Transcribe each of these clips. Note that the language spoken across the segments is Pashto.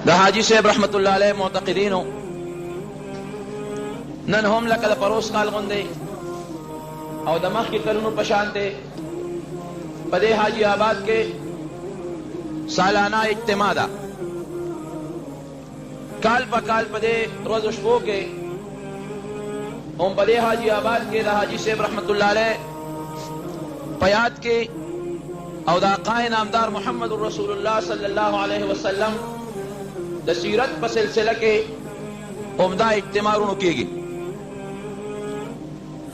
د حاجی صاحب رحمتullah علیه معتقدینو نن هم لکه د پروس کال غوندې او د مخکې کلونو په شان دی په دې حاجی آباد کې سالانه اجتماع ده. کال په کال په دې ورځو شپو کې هم په دې حاجی آباد کې د حاجی صاحب رحمتullah علیه په یاد کې او د آقا نامدار محمد رسول الله صلی الله علیه وسلم د سیرت په سلسله کې عمده اجتماعونه کېږي.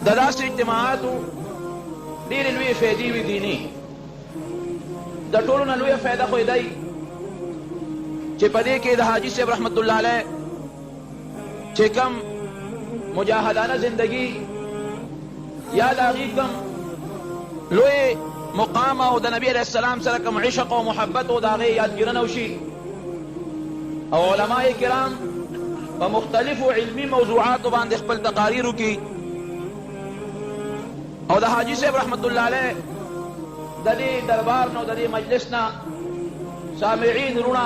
د داسې اجتماعاتو ډېرې لویې فایدې وي دیني. د ټولو نه لویه فایده خو دی چې په دې کې د حاجي صاحب رحمتullah علیه چې کم مجاهدانه زندگی یا د هغې کم لوی مقام او د نبی علیه السلام سره کم عشق او محبت او د هغې یادګیرنه وشي او علماء کرام په مختلفو علمي موضوعاتو باندې خپل تقاریر وکړي او د حاجي صاحب رحمتullah علیه د دې دربار نه او د دې مجلس نه سامعین وروڼه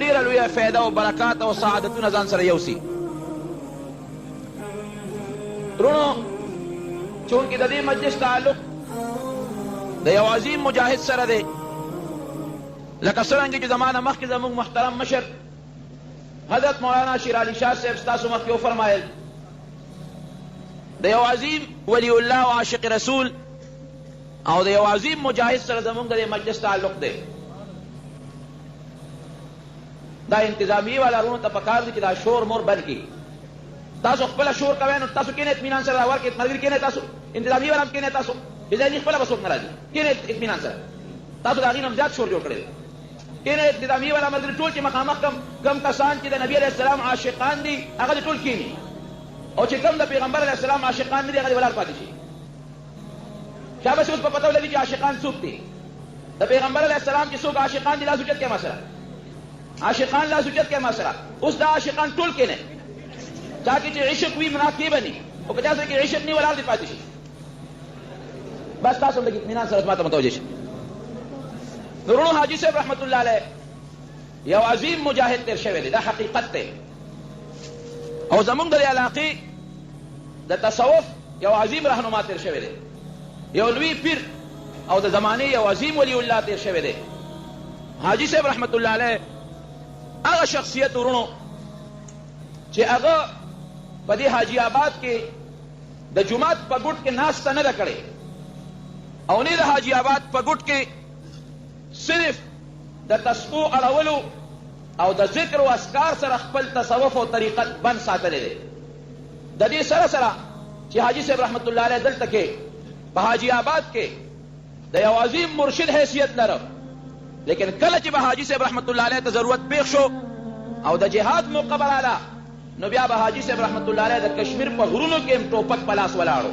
ډېره لویه فایده او برکات او سعادتونه ځان سره یوسي. وروڼو چونکې د دې مجلس تعلق د یو عظیم مجاهد سره دی لکه څرنګه چې زما نه مخکې زموږ محترم مشر حضرت مولانا شیر علي شاه صاحب ستاسو مخکې وفرمایل د یو عظیم ولی الله او عاشق رسول او د یو عظیم مجاهد سره زموږ د مجلس تعلق دی. دا انتظامیه والا وروڼو ته پکار دي چې دا شور مور بند کړي. تاسو خپله شور کوئ نو تاسو کښېنئ اطمینان سره ورکړئ ملګري کښېنئ تاسو انتظامیه والا هم کښېنئ تاسو بېځایي خپله به څوک نه راځي کښېنئ اطمینان سره. تاسو د هغې نه هم زیات شور جوړ کړی دی. کښېنئ انتظامیه والا ملګري ټول چې مخامخ کم کسان چې د نبي علیه السلام عاشقان دي هغه دې ټول کښېني او چې کم د پیغمبر علیه السلام عاشقان نه دي هغه دې ولاړ پاتې شي. شابه اوس په پته ولګي چې عاشقان څوک دي. د پیغمبر علیه السلام چې څوک عاشقان دي لاس اوچت کړئ ما سره. عاشقان لاس اوچت کړئ ما سره. اوس دا عاشقان ټول کښېنئ. چا کې چې عشق وي منافع به ني او که چا سره کې عشق ني ولاړ دې پاتې شي. بس تاسو هم لږ اطمینان سره ما ته متوجه شئ. نو وروڼو حاجي صاحب رحمتullah علیه یو عظیم مجاهد تېر شوی دی. دا حقیقت دی او زمونږ د علاقې د تصوف یو عظیم رهنما تېر شوی دی. یو لوی پیر او د زمانې یو عظیم ولی الله تېر شوی دی. حاجي صاحب رحمتullah علیه هغه شخصیت وروڼو چې هغه په دې حاجي آباد کې د جومات په ګوټ کې ناسته نه ده کړې او نه د حاجي آباد په ګوټ کې صرف د تسبو اړولو او د ذکر و اذکار سره خپل تصوف او طریقت بند ساتلی دی. د دې سره سره چې حاجي صاحب رحمتullah علیه دلته کې په حاجي آباد کې د یو عظیم مرشد حیثیت لره لیکن کله چې به حاجي صاحب رحمتullah علیه ته ضرورت پیښ شو او د جهاد موقع به راله نو بیا به حاجي صاحب رحمتullah علیه د کشمیر په غرونو کې هم ټوپک په لاس ولاړو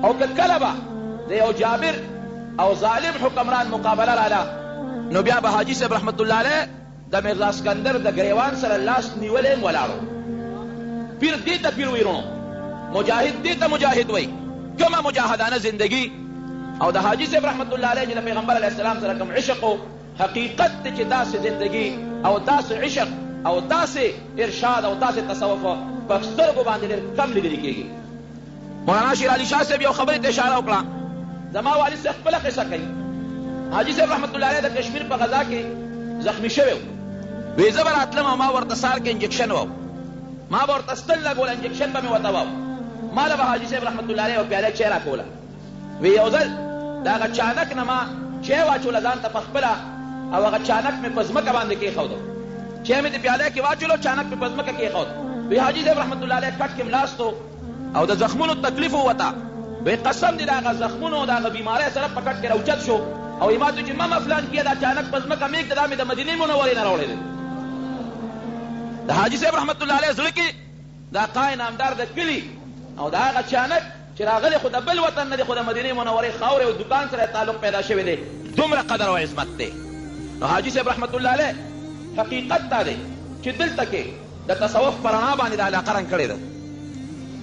او که کله به د یو جابر او ظالم حکمران مقابله راله نو بیا به حاجي صاحب رحمتullah علیه د میرزا اسکندر د ګریوان سره لاس نیولی هم ولاړو. پیر دې ته پیر وایي وروڼو مجاهد دې ته مجاهد وایي. کومه مجاهدانه زندگی او د حاجي صاحب رحمتullah علیه چې د پیغمبر علیه السلام سره کوم عشق و حقیقت دی چې داسې زندگی او داسې عشق او داسې ارشاد او داسې تصوف په سترګو باندې ډېر کم لیدل کېږي. مولانا شیر علي شاه صاحب یو خبرې ته اشاره وکړه. زما والد صاحب خپله قصه کوي. حاجي صاحب رحمتullah علیه د کشمیر په غزا کې زخمی شوی و. وی زه به راتلم او ما ورته سهار کې انجکشن و ما به ورته ستل لګول انجکشن به مې ورته و ما له به حاجي صاحب رحمتullah علیه یو پیاله چای راکوله. وی یو ځل د هغه چانک نه ما چای واچوله ځان ته په خپله او هغه چانک مې په ځمکه باندې کېښودو. چای مې د پیاله کې واچولو چانک مې په ځمکه کېښود. وی حاجي صاحب رحمتullah علیه کټ کې ملاستو او د زخمونو تکلیف ووته. وی قسم دی د هغه زخمونو او د هغه بیمارۍ سره په کټ کې راوچت شو او یې ما ته چې ماما فلان کیه دا چانک په ځمکه مې کړه دا مې د مدینې منورې نه راوړی دی. د حاجي صاحب رحمتullah علیه زړه کې د آقا نامدار د کلي او د هغه چانک چې راغلی خو د بل وطن نه دی خو د مدینې منورې خاورې او دکان سره تعلق پیدا شوی دی. دومره قدر او عظمت دی. نو حاجي صاحب رحمتullah علیه حقیقت دا دی چې دلته کې د تصوف په رڼا باندې د علاقه رنګ کړې ده.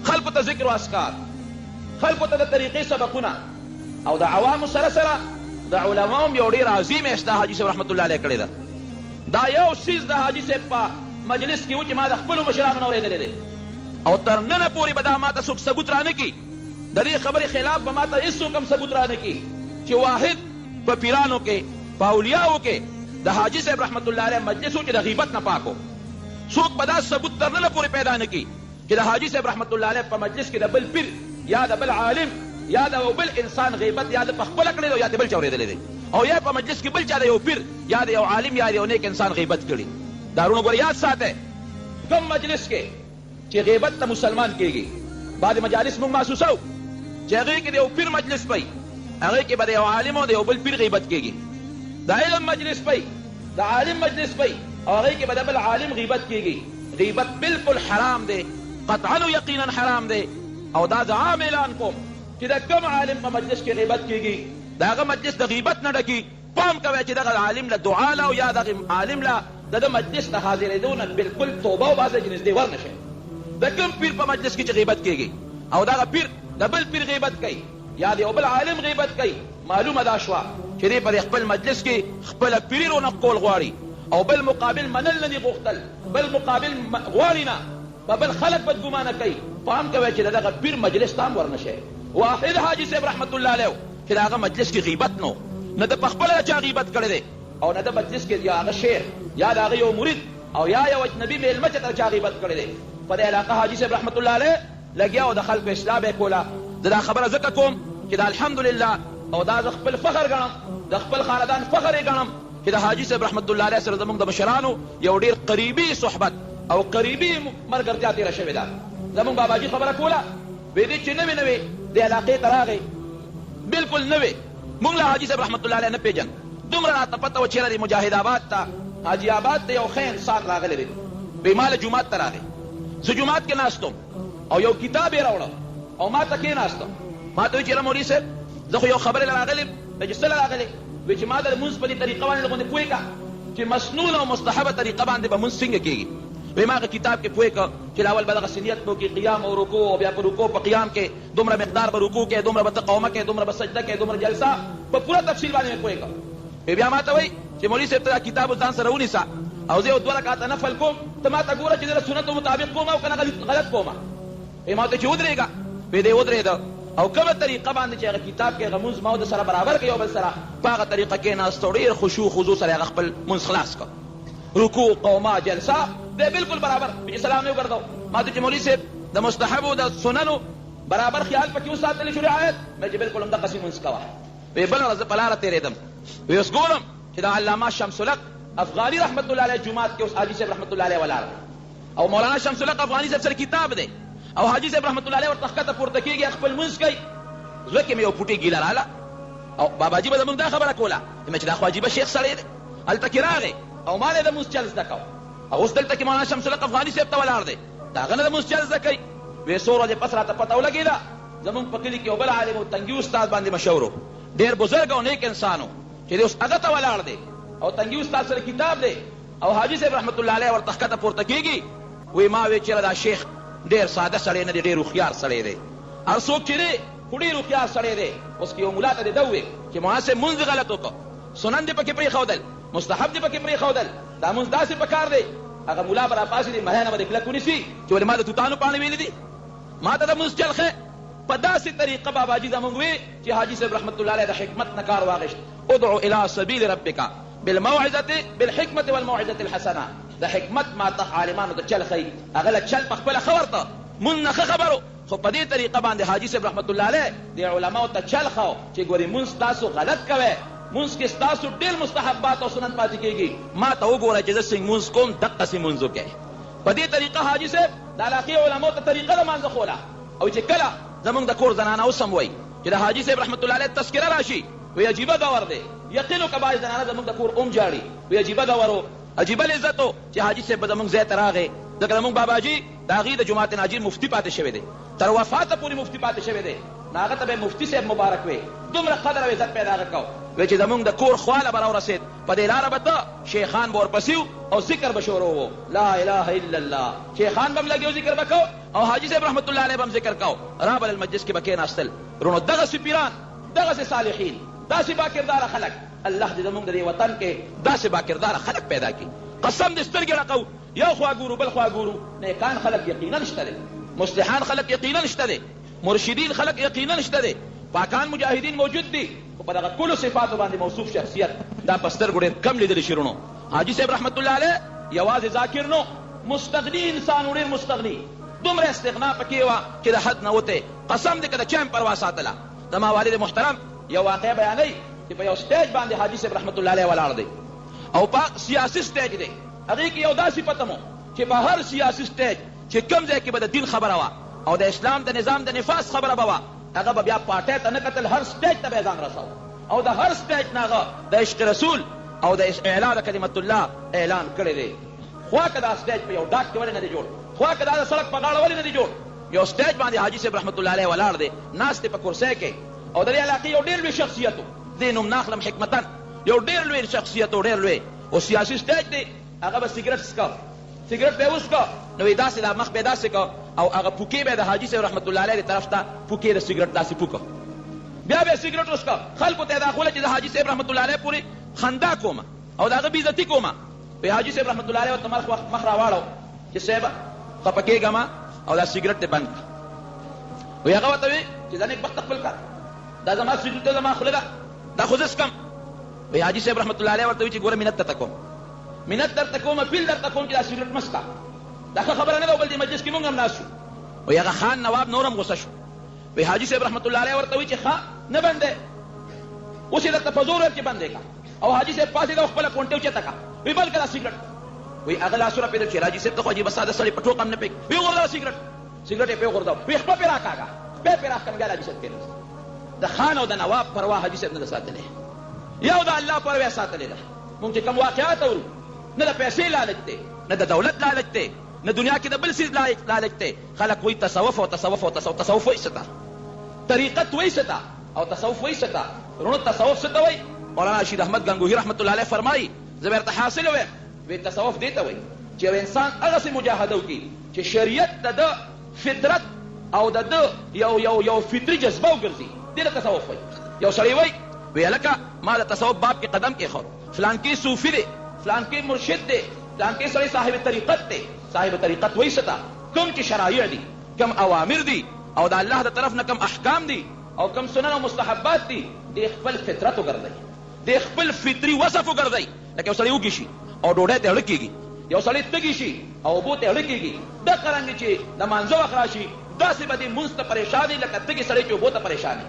خلکو ته ذکر و اذکار خلکو ته د طریقې سبقونه او د عوامو سره سره د علماو یو ډېر عظیم اشته حاجي صاحب رحمتullah علیه کړې ده. دا یو سیز د حاجي صاحب په مجلس کې و چې ما د خپلو مشرانو نه اورېدلی دی او تر ننه پورې به دا ما ته څوک ثبوت رانه کي د دې خبرې خلاف به ما ته هېڅوک هم ثبوت رانه کي چې واحد په پیرانو کې په اولیاو کې د حاجي صاحب رحمت الله علیه مجلس و چې د غیبت نه پاک و. څوک به دا ثبوت تر ننه پورې پیدا نه کي چې د حاجي صاحب رحمت الله علیه په مجلس کې د بل پیر یا د بل عالم یا د بل انسان غیبت یا د پخپله کړی دی یا د بل چا اورېدلی دی او یا په مجلس کې بل چا د یو پیر یا د یو عالم یا د یو نیک انسان غیبت کړي. دا وروڼو ګوره یاد ساتی کوم مجلس کې چې غیبت ته مسلمان کېږي بعضې مجالس موږ محسوسوو چې هغې کې د یو پیر مجلس پی هغې کې به د یو عالم او د یو بل پیر غیبت کېږي. د علم مجلس پی د عالم مجلس پی او هغې کې به د بل عالم غیبت کېږي. غیبت بالکل حرام دی قطعا و یقینا حرام دی او دا زه عام اعلان کوم چې د کوم عالم په مجلس کې غیبت کېږي د هغه مجلس د غیبت نه ډکي پام کوئ چې دغه عالم له دعا له او یا دغه عالم له د ده مجلس ته حاضرېدو نه بلکل توبه وباسئ چې نږدې ور نه شئ. د کوم پیر په مجلس کې چې غیبت کېږي او دغه پیر د بل پیر غیبت کوي یا د یو بل عالم غیبت کوي معلومه دا شوه چې دی په خپل مجلس کې خپله پیري رونق کول غواړي او بل مقابل منل نه دي غوښتل بل مقابل غواړي نه په بل خلک بدګمانه کوي. پام کوئ چې د دغه پیر مجلس ته هم ور نه شئ. واحد حاجي صاحب رحمت الله علیه چې د هغه مجلس کې غیبت نو نه د پخپله چا غیبت کړی دی او نه د مجلس کې یا هغه شیخ یا د هغه یو مرید او یا یو اجنبي میلمه چې ته چا غیبت کړی دی. په دې علاقه حاجي صاحب رحمت الله علیه لګیا او د خلکو اصلاح به یې کوله. زه دا خبره ځکه کوم چې دا الحمدلله او دا زه خپل فخر ګڼم د خپل خاندان فخر یې ګڼم چې د حاجي صاحب رحمت الله علیه سره زموږ د مشرانو یو ډېر قریبي صحبت او قریبي ملګرتیا تېره شوې ده. زموږ باباجي خبره کوله ویې دې چې نوې نوې دې علاقې ته راغی بلکل نوې موږ له حاجي صاحب رحمت الله علیه نه پېژن دومره راته پته وه چېرې د مجاهد آباد ته حاجي آباد ته یو ښه انسان راغلی دی وی ما له جومات ته راغی. زه جومات کې ناستم او یو کتاب یې راوړه او ما ته کېناستم ما ته وایي چېره مولوي صاحب زه خو یو خبرې له راغلی چې څه له راغلی وایي چې ما د لمونځ په دې طریقه باندې لغوندې پوه کړه چې مسنون او مستحبه طریقه باندې به مونځ څنګه کېږي. وی ما هغه کتاب کې پوه کړه چې اول به دغسې نیت به وکړي قیام او رکوع او بیا په رکوع په قیام کې دومره مقدار به رکوع کې دومره به ته قومه کې دومره به سجده کې دومره جلسه په پوره تفصیل باندې مې پوه کړه. بیا ما ته وایي چې مولوي صاحب ته دا کتاب ځان سره ونیسه او زه یو 2 رکعته نفل کوم ته ما ته ګوره چې زه د سنتو مطابق کوم او که نه غلط کوم. وی ما ته چې ودرېږه وی دی ودرېده او کومه طریقه باندې چې هغه کتاب کې هغه مونځ ما او د سره برابر کړي یو بل سره په هغه طریقه کېناست او ډېر خشوع خضوع سره هغه خپل مونځ خلاص کړ رکوع قومه جلسه دی بالکل برابر چې سلام یې وګرځاو. ما ته چې مولوي صاحب د مستحبو د سننو برابر خیال پکې وساتلی شو رعایت مې چې بالکل همدغسې مونځ کوه. وی بله ورځ زه په لاره تېرېدم وی اوس ګورم چې د علامه شمس الحق افغاني رحمت الله علیه جومات کې اوس حاجي صاحب رحمت الله علیه ولاړ او مولانا شمس الحق افغاني صاحب سره کتاب دی او حاجي صاحب رحمت الله علیه ورته ښکته پورته کېږي خپل مونځ کوي. زړه کې مې یو پوټې ګیله راله او باباجي به زموږ دا خبره کوله چې دا خو عجیبه شیخ سړی دی هلته کې راغی او ما یې د مونځ چل زده کوه او اوس دلته کې مولانا شمس الحق افغاني صاحب ته ولاړ دی د هغه نه د مونځ چل زده کوي. وی څو ورځې پس راته پته ولګېده زموږ په کلي کې یو بل عالم و تنګي استاد باندې مشهور و ډېر بزرګ او نیک انسان و چې دی اوس هغه ته ولاړ دی او تنګي استاد سره کتاب دی او حاجي صاحب رحمت الله علیه ورته ښکته پورته کېږي. وی ما وی چېرې دا شیخ ډېر ساده سړی نه دی ډېر هوښیار سړی دی هر څوک چې دی خو ډېر هوښیار سړی دی. اوس که یو ملا ته دې ده وویل چې مولانا صاحب مونځ دې غلط وکړه سنن دې پکې پرېښودل مستحب دې پکې پرېښودل دا مونځ داسې پکار دی هغه ملا به راپاسېږي مهیانه به دې کلک ونیسي چې ولې ما د توتانو پاڼې ویلې دي ما ته د مونځ چل ښه په داسې طریقه باباجي زموږ وی چې حاجي صاحب رحمت الله علیه د حکمت نه کار واخیست. ادعو الى سبیل ربک بالحکمة والموعظة الحسنه د حکمت ما ته عالمانو ته چل ښیي هغه له چل په خپله ښه ورته مونځ نه ښه خبرو خو په دې طریقه باندې حاجي صاحب رحمت الله علیه د علماو ته چل ښو چې ګورې مونځ تاسو غلط کوئ مونځ کې ستاسو ډېر مستحبات او سنت پاتې کېږي ما ته وګوره چې زه څنګه مونځ کوم دقسې مونځ وکړئ. په دې طریقه حاجي صاحب د علاقې علماو ته طریقه د مانځه ښوله او چې کله زموږ د کور زنانه اوس هم وایي چې د حاجي صاحب رحمت الله علیه تذکره راشي وی عجیبه ګور دی یقین که بعض زنانه زموږ د کور جاړي وی عجیبه ګور و عجیبه لذت و چې حاجي صاحب به زموږ ځای ته راغی ځکه زموږ باباجي د هغې د جماعت ناجیر مفتي پاتې شوی دی تر وفاته پورې مفتي پاتې شوی دی نو هغه ته به مفتي صاحب مبارک وی دومره قدر او عزت پیدا هغه کو وی چې زموږ د کور خواله به راورسېد په دې لاره به ته شیخان به ورپسې او ذکر به شروع و لا اله الا الله شیخان به هم لګي ذکر به کو او حاجي صاحب رحمت الله علیه به هم ذکر کو رابل المجلس کې به کېناستل رونو دغسې پیران دغسې صالحین داسې باکرداره خلک الله دې زموږ د دې وطن کې داسې باکرداره خلک پیدا کړي قسم دې سترګې ړقو، یو خوا ګورو بل خوا ګورو. نیکان خلک یقینا شته دی، مصلحان خلک یقینا شته دی، مرشدین خلک یقینا شته دی، پاکان مجاهدین موجود دي، خو په دغه ټولو صفاتو باندې موصوف شخصیت دا په سترګو ډېر کم لیدلی شي. حاجي صاحب رحمت الله علیه یوازې ذاکر نو، مستغني انسان و، ډېر مستغني، دومره استغنا پکې وه چې د حد نه وتی. قسم دې که د چا هم پروا ساتله. زما والد محترم یو واقعه بیانوي چې په یو سټیج باندې حاجي صاحب رحمت الله علیه ولاړ دی او په سیاسي سټیج دی. هغې کې یو دا صفت هم چې په هر سیاسي سټیج چې کوم ځای کې به د دین خبره وه او د اسلام د نظام د نفاذ خبره به وه، هغه به بیا پارټۍ ته نه کتل، هر سټیج ته به یې ځان رساو او د هر سټیج نه هغه د عشق رسول او د اعلان کلمت الله اعلان کړی دی. خوا که دا سټیج په یو ډاک کې ولې نه دی جوړ، خوا که دا د سړک په غاړه ولې نه دی جوړ. یو سټیج باندې حاجي صاحب رحمت الله علیه ولاړ دی، ناست دی په کرسۍ کې او د دې علاقې یو ډېر لوی شخصیت و، دې نوم ناخلم حکمتن، یو ډېر لوی شخصیت و، ډېر لوی او سیاسي سټیج دی. هغه به سګرټ څکه، سګرټ به یې وڅکه نو یې داسې دا مخ به یې داسې که او هغه پوکې به یې د حاجي صاحب رحمت الله علیه طرف ته پوکې د سګرټ داسې پوکه، بیا به یې سګرټ وڅکه، خلکو ته یې دا خوله چې د حاجي صاحب رحمت الله علیه پورې خندا کومه او د هغه بېعزتي کومه. وی حاجي صاحب رحمت الله علیه ورته مخ راواړو چې صاحبه خفه کېږه ما او دا سګرټ دې بند کړه. وی هغه ورته وی چې زه نیک بخته خپل کار، دا زما سګرټ دی، زما خوله ده، دا خو زه څکم. وی حاجي صاحب رحمت الله علیه ورته وی چې ګوره منت درته کوم، منت درته کوم، اپیل درته کوم چې دا سګرټ مه څکه، دا ښه خبره نه ده. بل دې مجلس کې مونږ هم ناست شو. وی هغه خان نواب نور هم غوسه شو. وی حاجي صاحب رحمت الله علیه ورته وی چې ښه نه بندې، اوس یې درته په زور ور چې بندې کړه. او حاجي صاحب پاسېده او خپله کونټۍ اوچته کړه، وی بل که دا سګرټ. وی هغه لاسونه پرې چې حاجي صاحب ته خو عجیبه ساده سړی په ټوک هم نه پوهېږي. وی وغورځوه سګرټ، سګرټ یې پرې وغورځاو، وی خپه پرې راکاږه، خپه پرې راښکم، بیا حاجي صاحب کېناست. د خان او د نواب پروا حاجي صاحب نه ده ساتلې، یو د الله پروا یې ساتلې ده. مونږ چې کوم واقعات اورو، نه د پیسې لالچ دی، نه د دولت لالچ دی، نه دنیا کې د بل څیز لالچ دی. خلک وایي تصوف او تصوف او تصوف، تصوف وایي څه ته، طریقت وایي څه ته او تصوف وایي څه ته. وروڼو تصوف څه ته وایي؟ مولانا رشید احمد گنگوهی رحمت الله علیه فرمایي، زه به درته حاصل ویم، وی تصوف دې ته وایي چې یو انسان هغسې مجاهده وکړي چې شریعت د ده فطرت او د ده یو فطري جذبه وګرځي، دې ته تصوف وایي. یو سړی وایي وی هلکه ما د تصوف باب کې قدم کېښود، فلانکي صوفي دی، فلانکي مرشد دی، فلانکي سړی صاحب طریقت دی. صاحب طریقت وایي څه ته؟ کوم چې شرایع دي، کوم اوامر دي او د الله د طرف نه کوم احکام دي او کوم سنن او مستحبات دي، دې خپل فطرت وګرځئ، دې خپل فطري وصف وګرځئ. لکه یو سړی وږي شي او ډوډۍ ته اړه کېږي، یو سړی تږي شي او اوبو ته اړه کېږي، دغه رنګې چې د مانځه وخت راشي داسې به دې مونځ ته پریشان وي لکه تږي سړی چې اوبو ته پریشان وي.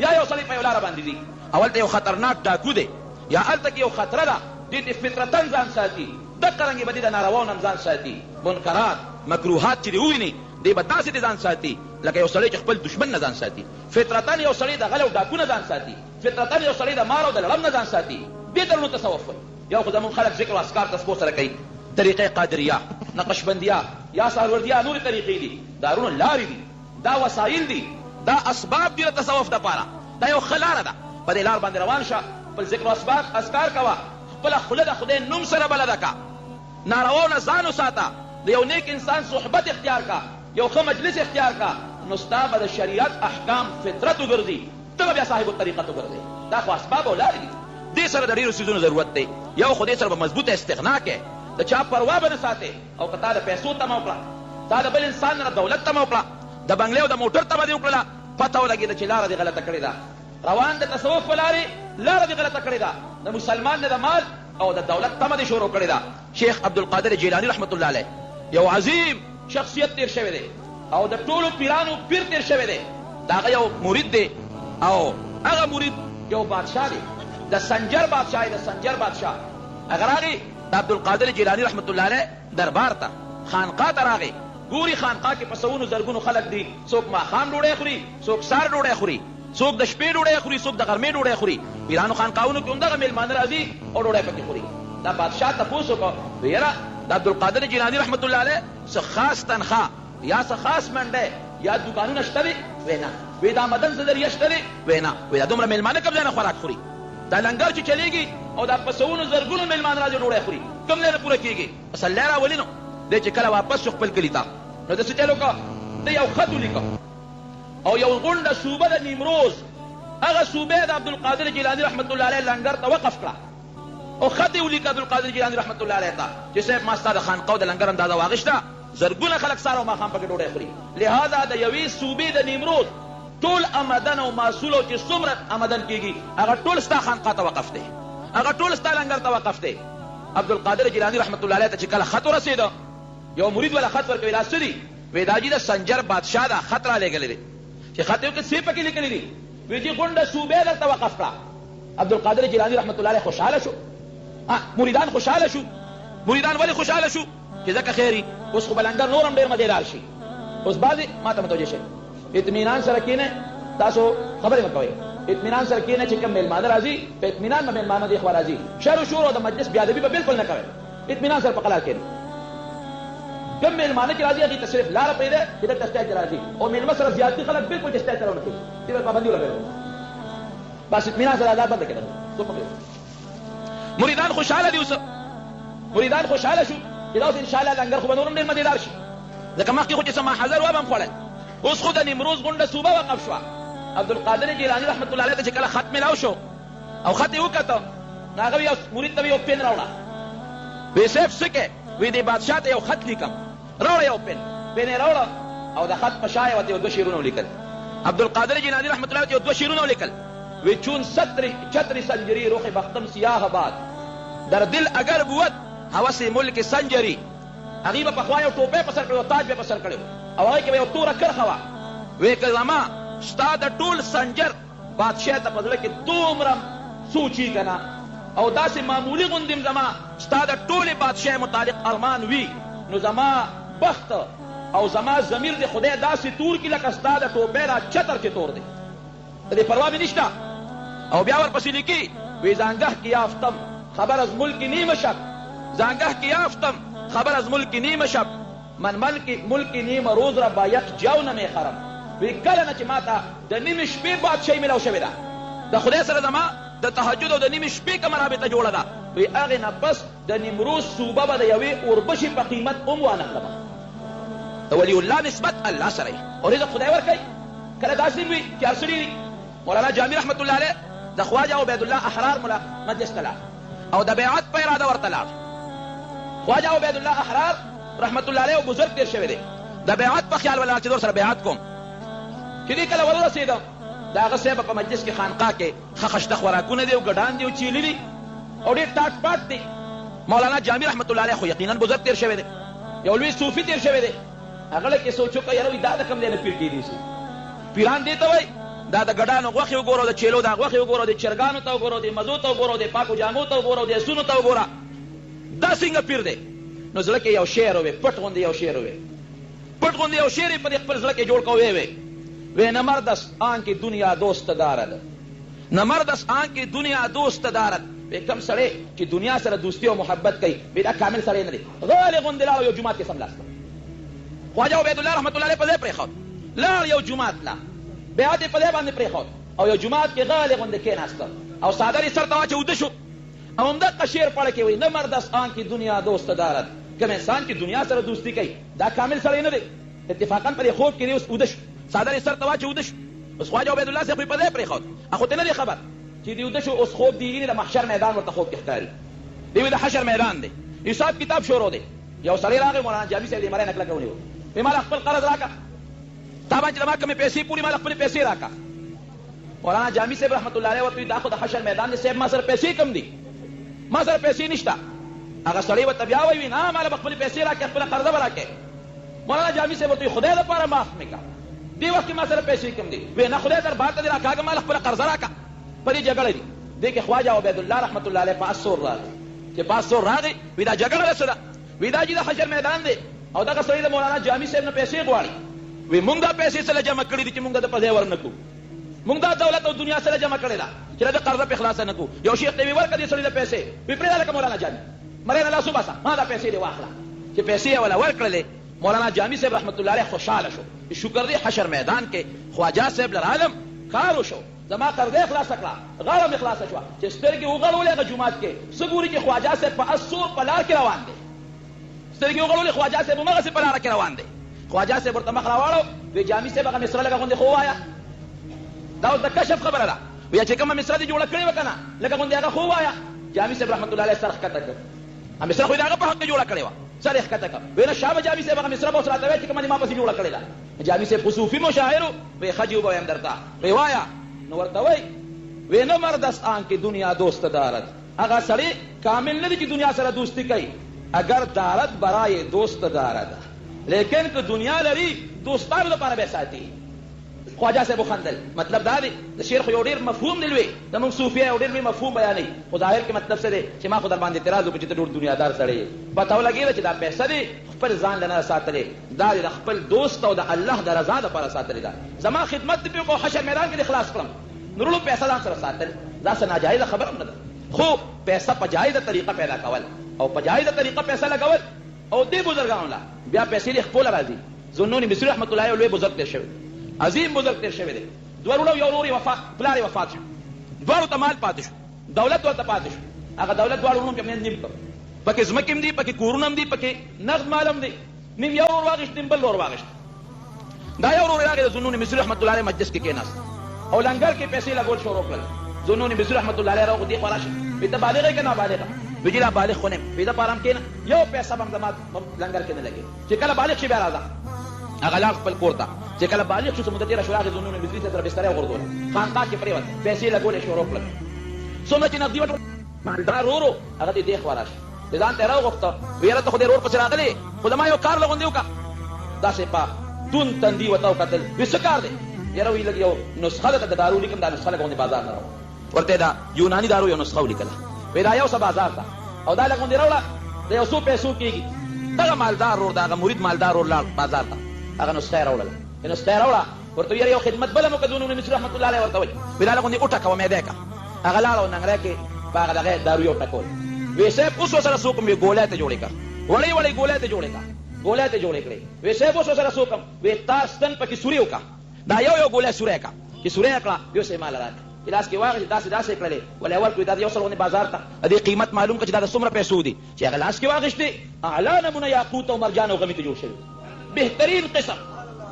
یا یو سړی په یو لاره باندې ځي، اول ته یو خطرناک ډاکو دی یا هلته کې یو خطره ده، دې ته فطرتن ځان ساتي، دغه رنګې به دې د نارواو نه ځان ساتي. منکرات مکروهات چې دې وویني دې به داسې دې ځان ساتي لکه یو سړی چې خپل دشمن نه ځان ساتي. فطرتن یو سړی د غل او ډاکو نه ځان ساتي، فطرتن یو سړی د مار او د لړم نه ځان ساتي. دې ته نو تصوف وایي. یو خو زمونږ خلک ذکر او اذکار تسبو سره کوي، طریقې قادریه، نقشبندیه یا سهروردیه، نورې طریقې دي، دارونه لارې دي، دا وسایل دي، دا اسباب دي د تصوف دپاره. دا یو ښه لاره ده، په دې لار باندې روان شه، خپل ذکر او اذکار کوه، خپله خوله د خدای نوم سره بلده که، نارواو نه ځان وساته، د یو نیک انسان صحبت اختیار کا، یو ښه مجلس اختیار کا، نو ستا به د شریعت احکام فطرت وګرځي، ته به بیا صاحب الطریقت وګرځې. دا خو اسباب او لارې دي، دې سره د ډېرو څیزونو ضرورت دی. یو خو دې سره به مضبوطه استغنا کې، د چا پروا به نه ساتې، او که تا د پیسو تمه وکړه، تا د بل انسان نه دولت تمه وکړه، د بنګلې او د موټر تمه دې وکړله، پته ولګېده چې لاره دې غلطه کړې ده، روان د تصوف په لارې لاره دې غلطه کړې ده، د مسلمان نه د مال او د دولت تمه دې شروع کړې ده. شیخ عبدالقادر جیلانی رحمت الله علیه یو عظیم شخصیت تیر شوی دی او د ټولو پیرانو پیر تیر شوی دی، د هغه یو مرید دی او هغه مرید یو بادشاه دی، د سنجر بادشاه دی، د سنجر بادشاه. هغه راغی د عبدالقادر جیلانی رحمت الله علیه دربار ته، خانقاه ته راغی. ګوري خانقاه کې په سوونو زرګونو خلک دي، څوک ماښام ډوډۍ خوري، څوک سهار ډوډۍ خوري، څوک د شپې ډوډۍ خوري، څوک د غرمې ډوډۍ خوري. پیرانو خانقاهونو کې همدغه میلمانه راځي او ډوډۍ پکې خوري. دا بادشاه تپوس وکړ، وی یاره د عبدالقادر جیلانی رحمت الله علیه څه خاص تنخواه یا څه خاص منډی یا دوکانونه شته دي؟ وی نه. وی دا مدن څه ذریعه شته دي؟ وی نه. وی دا دومره میلمانه کوم ځای نه خوراک خوري؟ دا لنګر چې چلېږي او دا په سوونو زرګونو میلمانه راځي ډوډۍ خوري، کوم ځای نه پوره کېږي؟ پسلی راولي نو دی چې کله واپس شو خپل کلي ته، نو داسې چل وکړه، ده یو خط ولیکه او یو غونډه صوبه د نیمروز، هغه صوبې د عبدالقادر جیلانی رحمت الله علیه لنګر ته وقف کړه. او خط یې ولیکه عبدالقادر جیلاني رحمت الله علیه ته چې صاحب ما ستا د خانقاو د لنګر اندازه واغېسته، زرګونه خلک سهار او ماښام پکې ډوډۍ خوري. لہذا د یوې صوبې د نیمروز ټول آمدن او محصول او چې څومره آمدن کېږي هغه ټول ستا خانقاه ته وقف دی، هغه ټول ستا لنګر ته وقف دی. عبدالقادر جیلاني رحمت الله علیه ته چې کله خط ورسېده، یو مرید والا خط ورکوي، دا څه دي؟ وایي دا جي د سنجر بادشاه دا خط را لېږلی دی. چې خط یې وکړ څه پکې لیکلي دي؟ وایي چې غونډه صوبې دلته وقف کړه. عبدالقادر جیلاني رحمت الله علیه خوشحاله شو، مریدان خوشحاله شو. مریدان ولې خوشحاله شو؟ چې ځکه خیري اوس خو به لنګر نور هم ډېر مزېدار شي. اوس بعضې ما ته متوجه شئ، اطمینان سره کښېنئ، تاسو خبرې مه کوئ. اطمینان سره کښېنئ چې کوم مېلمانه راځي په اطمینان به مېلمانه دې خوا راځي. شر و شور او د مجلس بېادبي به بالکل نه کوئ. اطمینان سره په قلار کښېنئ. کوم مېلمانه چې راځي هغې ته صرف لاره پرېږدئ چې دلته سټیج ته راځي، او مېلمه سره زیاتي خلک بالکل چې سټیج ته راونه کړي، دې باندې پابندي ولګوئ. بس اطمینان سره دا بنده کړه. مریدان خوشحاله دي. اوس مریدان خوشحاله شو چې دا اوس انشاءالله لنګر خو به نور هم ډېر مزېدار شي، ځکه مخکې خو چې څه ماحضر وه به هم خوړل. اوس خو د نیمروز غونډه صوبه وقف شوه. عبدالقادر جیلاني رحمت الله علیه ته چې کله خط میلاو شو او خط یې وکته، نو هغه یو مرید ته یو پین راوړه. وایي صاحب څه کوې؟ وایي دې بادشاه ته یو خط لیکم، راوړه یو پین. پین یې راوړه او د خط په شا یې ورته یو دوه شعرونه ولیکل. عبدالقادر جیلانی رحمت الله علیه یو دوه شعرونه ولیکل. وی چون چتر سنجری رخ بختم سیاه باد، در دل اگر بود هوس ملک سنجری. هغې به پخوا یو ټوپۍ په سر کړی و، تاج به یې په سر کړی و، او هغې کې به یو توره کرښه وه. وی که زما ستا د ټول سنجر بادشاه ته په زړه کې دومره سوچي که نه، او داسې معمولي غوندې زما ستا د ټولې بادشاه متعلق ارمان وي، نو زما بخت او زما ضمیر د خدای داسې تور کړي لکه ستا د ټوپۍ را چتر چې تور دی، د دې پروا مې نشته. او بیا ورپسې لیکي وی زانگه که یافتم خبر از ملک نیم شب، زانگه که یافتم خبر از ملک نیم شب، من ملک نیم روز را با یک جو نمیخرم. وی کله نه چې ما ته د نیمې شپې بادشاهي میلاو شوې ده، د خدای سره زما د تهجد او د نیمې شپې کومه رابطه جوړه ده، وی هغې نه پس د نیمروز صوبه به د یوې اوربشې په قیمت هم وانخلمه. د ولی الله نسبت الله سره یي او رزق خدای ورکوي. کله داسې وي چې هر سړي وي. مولانا جامي رحمت الله علیه د خواجه عبیدالله احرار مجلس ته لاړ او د بیعت په اراده ورته لاړ. خواجه عبیدالله احرار رحمت الله علیه او بزرګ تېر شوی دی، د بیعت په خیال ولاړ چې دور سره بیعت کوم. چې دې کله ورورسېده د هغه صاحب په مجلس کې خانقاه کې ښه خشته خوراکونه دي او ګډان دي او چیلي دي او ډېر ټاټ پاټ دي. مولانا جامي رحمت الله علیه خو یقینا بزرګ تېر شوی دی، یو لوی صوفي تېر شوی دی. هغه له کې سوچ وکړه یاره وایي دا د کوم ځای نه پیر کېدی شي. پیران دې ته وایي دا د ګډانو غوښې وګوره، د چیلو دا غوښې وګوره، د چرګانو ته وګوره، د مزو ته وګوره، د پاکو جامو ته وګوره، د اسونو ته وګوره، دا څنګه پیر دی؟ نو زړه کې یو شعر ووی، پټ غوندې یو شعر ووی، پټ غوندې یو شعر یې په دې خپل زړه کې جوړ کړ. وی نه مرد است آن که دنیا دوست دارد، نه مرد است آن که دنیا دوست دارد. وی کم سړی چې دنیا سره دوستي او محبت کوي وی دا کامل سړی نه دی. غالې غوندې لاړ یو جومات کې سملاست. خواجه عبیدالله رحمت الله علیه په ځای پرېښود، لاړ یو جومات لا بیعت یې په ځای باندې پرېښود او یو جومات کې غالې غوندې کېناسته او څادر یې سر ته واچه اوده شو او همدغه شعر پړه کې وایي نه مرد است آن که دنیا دوست دارد. کوم انسان چې دنیا سره دوستي کوي دا کامل سړی نه دی. اتفاقا په دې خوب کې دی اوس اوده شو، څادر یې سر ته واچه اوده شو. اوس خواجه عبیدالله صاحب په ځای پرېښود، هغه ته نه دی خبر چې دی اوده شو. اوس خوب دی د محشر میدان ورته خوب کې ښکاري، دی وایي د حشر میدان دی، حساب کتاب شروع دی. یو سړی راغی مولانا جامي صاحب دې مړی نکله ونیو، وی مال خپل قرض راکړه، تا باندې ما کومې پیسې پورې مال خپلې پیسې راکړه. مولانا جامي صاحب رحمت الله علیه ورته دا خو د حشر میدان دی صاحب، ما سره پیسې کم دي، ما سره پیسې نشته. هغه سړی ورته بیا وایي نه ماله به خپلې پیسې راکړې، خپله قرضه به راکړې. مولانا جامي صاحب ورته خدای لپاره معاف مې کړه، دې وخت کې ما سره پیسې کم دي. وی نه خدای دربار ته دې راکاږه ماله خپله قرضه راکړه. په دې جګړه دي دې کې خواجه عبیدالله رحمت الله علیه پاس سور راغی. چې پاس سور راغی وی دا جګړه څه ده؟ وی دا چې د حشر میدان دی او دغه سړی د مولانا جامي صاحب نه پیسې غواړي. وی مونږ دا پیسې سره جمع کړي دي چې مونږ د په ځای ورنکړو، مونږ دا دولت او دنیا سره جمع کړې ده چې د قرضه په خلاصه نه کړو. یو شیخ ته وی ورکړه دې سړي د پیسې، وی پرېږده لکه مولانا جامي مړی نه لاس وباسه، ما دا پیسې دې واخله. چې پیسې یې وله ورکړلې مولانا جامي صاحب رحمت الله علیه خوشحاله شو. شکر دی حشر میدان کې خواجه صاحب لرالم کار وشو، زما قرضه خلاصه کړه، غاړه مې خلاصه شوه. چې سترګې وغړولې هغه جومات کې څه ګوري چې خواجه صاحب په اسور په لار کې روان دی. سترګې وغړولې خواجه صاحب همغسې په لاره کې روان دی. خواجه صاحب ورته مخ راواړو، وی جامي صاحب هغه مصره لکه غوندې خو ووایه، دا اوس د کشف خبره ده. وی چې کومه مصره دې جوړه کړې وه که نه لکه غوندې هغه خو ووایه. جامع صاحب رحمت الله علیه سر ښکته کړ مصره خو یې د هغه په حق کې جوړه کړې وه سر یې ښکته کړ ویل شابه جامع صاحب هغه مصره به اوس راته وایي چې کومه دې ما پسې جوړه کړې ده جامع صاحب خو صوفي مشاعر و وی ښه جي وبویم درته وی وایه نو ورته وایي وی نه مرد است آن که دنیا دوست دارد هغه سړی کامل نه دی چې دنیا سره دوستی کوي اگر دارد برای دوست دارد لیکن که دنیا لري دوستانو لپاره به ساتي خواجه صاحب وخندل مطلب دا دی د شعر خو یو ډېر مفهوم دی لوی زموږ صوفیه یو ډېر لوی مفهوم بیانوي خو ظاهر کې مطلب څه دی چې ما خو در باندې اعتراض وکړو چې ته ډېر دنیادار سړی یې پته ولګېده چې دا پیسه دی خپل ځان له نه ساتلې دا د خپل دوست او د الله د رضا دپاره ساتلې ده زما خدمت دې پرې وکړو حشر میدان کې دې خلاص کړم نورلو پیسه ځان سره ساتل دا څه ناجایزه خبره هم نه ده خو پیسه په جایزه طریقه پیدا کول او په جایزه طریقه پیسه لګول او دې بزرګانو له بیا پیسې دې خپله راځي ذوالنون مصري رحمت الله علیه لوی بزرګ تېر شوی عظیم بزرګ تېر شوی دی دوه وروڼه یو ورور یې پلار یې وفات شو دواړو ته مال پاتې شو دولت ورته پاتې شو هغه دولت دواړو وروڼو کې منځ نیم کړ پکې ځمکې هم دي پکې کورونه هم دي پکې نغد مال هم دی نیم یو ورور واغېشت نیم بل ورور واغېشت دا یو ورور راغی د ذوالنون مصري رحمت الله علیه مجلس کې کېناست او لنګر کې پیسې لګول شروع کړل ذوالنون مصري رحمت الله علیه راغو دې خوا راشه وی ته بالغ یې که نابالغه وی چې لا بالغ خو نه یم وی ته په ارام کښېنه یو پیسه به هم زما لنګر کې نه لګي چې کله بالغ شي بیا راځه هغه لاړ خپل کور ته چې کله بالغ شو څه مده تېره شو راغی ذوالنون مصري سره بستره وغورځوله خانقاه کې پرېوت پیسې لګولې شروع کړل څومره چې نغدي وټ مالدار ورو هغه دې دې خوا راشه د ځان ته یې راوغوښته وی یاره ته خو دې ورور پسې راغلې خو زما یو کار لغوندې وکړه داسې په دون تندي ورته وکتل وی څه کار دی یاره وی لږ یو نسخه ده د دارو لیکم دا نسخه لګوندې بازار نه راوړه ورته دا یوناني دارو یو نسخه ولیکله وی دا یو څه بازار ته او دا لګوندې راوړه د یو څو پیسو کېږي دغه مالدار ورور د هغه مرید مالدار ورور لاړ بازار ته هغه نسخه یې راوړله نسخه یې راوړه ورته یاره یو خدمت بله مو که ذوالنون مصري رحمت الله علیه ورته وایي وی دا لګوندې وټکه ومېده که هغه لاړه او ننګری کې په هغه دغه دارو یې وټکول وی صاحب اوس ورسره څه وکړم وی ګولۍ ته جوړې کړه وړې وړې ګولۍ ته جوړې کړه ګولۍ ته جوړې کړې وی صاحب اوس ورسره څه وکړم وی تا ستن پکې سوري وکړه دا یو یو ګولۍ سوری کړه چې سوری یې کړه یو څه یې ماله راکړه چې لاس کې واخېستې داسې داسې یې کړلې ولې اول کړو دا د یو سل غوندې بازار ته د دې قیمت معلوم کړه چې دا د څومره پیسو دي چې هغه لاس کې واخېستې اعلی نمونه یاقوت او مرجان او غمي ته جوړ شوي بهترین قسم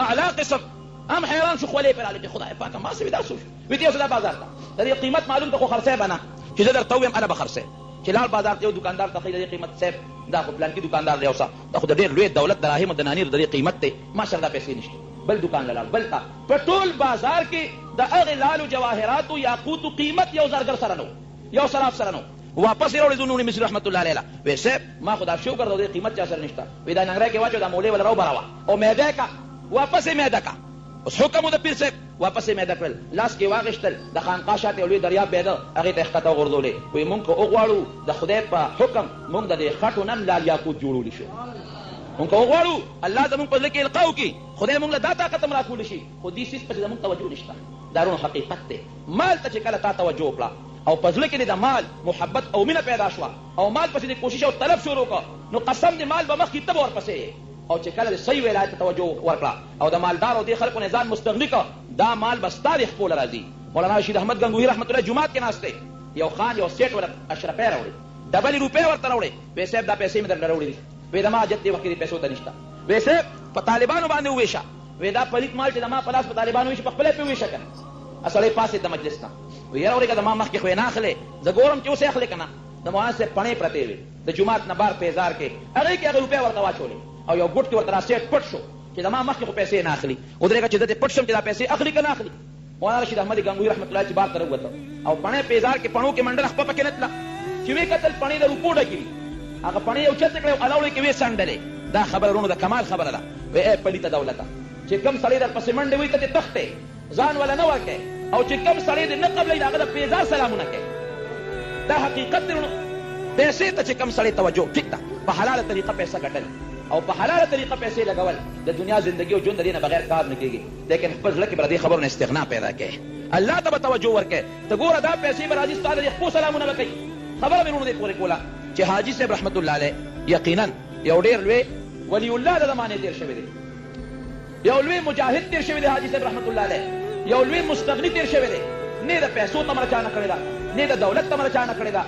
اعلی قسم هم حیران شو خولې پرې راغلې خدای پاکه ما څه وي دا څه وشو وي دې اوس دا بازار ته د دې قیمت معلوم ته خو خرڅی به نه چې زه درته ووایم اله به خرڅی چې لاړ بازار ته یو دوکاندار ته ښایي د دې قیمت صاحب دا خو پلانکي دوکاندار دی اوسه دا خو د ډېر لوی دولت دراهم د دنانیر د دې قیمت دی ماشاءالله پیسې نشته بل دوکان له لاړ بل ته په ټول بازار کې د هغې لالو جواهراتو یاقوتو قیمت یو زرګر سره نه و یو صراف سره نه و واپس یې راوړې ذوالنون مصري رحمت الله علیه وی صاحب ما خو دا شو کړه د دې قیمت چا سره نشته وی دا ننګری کې واچو دا مولې وله راوبروه او میده که واپس یې میده که اوس حکم و د پیر صاحب واپس یې میده کړل لاس کې واخېستل د خانقاه شاته یو لوی دریاب بیده هغې ته یې ښکته وغورځولې وایي مونږ که وغواړو د خدای په حکم مونږ د دې خټو نن لال یاقوت جوړولی شو مونږ که وغواړو الله زمونږ په زړه کې القا وکړي خدای مونږ له دا طاقت هم راکولی شي خو دې څیز پسې زمونږ توجه نشته دا رونو حقیقت دی مال ته چې کله تا توجه وکړه او په زړه کې د مال محبت او مینه پیدا شوه او مال پسې د کوشش او طلب شروع کړه نو قسم د مال به مخکې ته به ورپسې او چې کله د صحیح ولایت ته توجه ورکړه او د مالدار او دې خلکو نه ځان مستغني کړه دا مال به ستا د خپله راځي مولانا رشید احمد گنگوهي رحمت الله جومات کې ناست دی یو خان یو سیټ ورته اشرفۍ راوړې ډبلې روپۍ ورته راوړې وی صاحب دا پیسې مې درله راوړې دي وی زما حاجت دې وخت کې دې پیسو ته نشته وی صاحب په طالبانو باندې وویشه وی دا پلیت مال چې زما په لاس په طالبانو ویشي په خپله یې پې وویشه که نه سړی پاسې د مجلس نه وی یاره اورېږه زما مخکې خو یې نه اخلې زه ګورم چې اوس یې اخلې که نه د مولانا صاحب پڼې پرتې وې د جومات نه بار پیزار کې هغې کې هغه روپۍ ورته واچولې او یو ګوټ کې ورته را سیټ پټ شو چې زما مخکې خو پیسې نه اخلي ودرېږه چې زه دې پټ شم چې دا پیسې اخلي که نه اخلي مولانا رشید احمد گنگوهي رحمت الله چې بار ته راووته او پڼې پیزار کې پڼو کې منډله خپه پکې نه تله چې ویې کتل پڼې د روپو ډکې وي هغه پڼې یو چت کړې او الاوړې کې ویې څنډلې دا خبره رونو د کمال خبره ده وی ای پلیته دولته چې کوم سړی در پسې منډې وي ته دې تښتې ځان وله نه ورکې او چې کوم سړی دې نه قبلوي د هغه د پیزار سلامونه کوي دا حقیقت دی رونو پیسې ته چې کوم سړی توجه ټیک ده په حلاله طریقه پیسه ګټل او په حلاله طریقه پیسې لګول د دنیا زندگی او ژوند د دې نه بغیر کار نه کېږي لیکن خپل زړه کې به د دې خبرو نه استغنا پیدا کوي الله ته به توجه ورکوي ته ګوره دا پیسې به راځي ستا د خپلو سلامونه به کوي خبره مې رونو دې پورې کوله چې حاجي صاحب رحمت الله علیه یقینا یو ډېر لوی ولی الله د زمانې تېر شوی دی یو لوی مجاهد تېر شوی دی حاجي صاحب رحمت الله علیه یو لوی مستغني تېر شوی دی نه د پیسو تمره چا نه کړې ده نه د دولت تمره چا نه کړې ده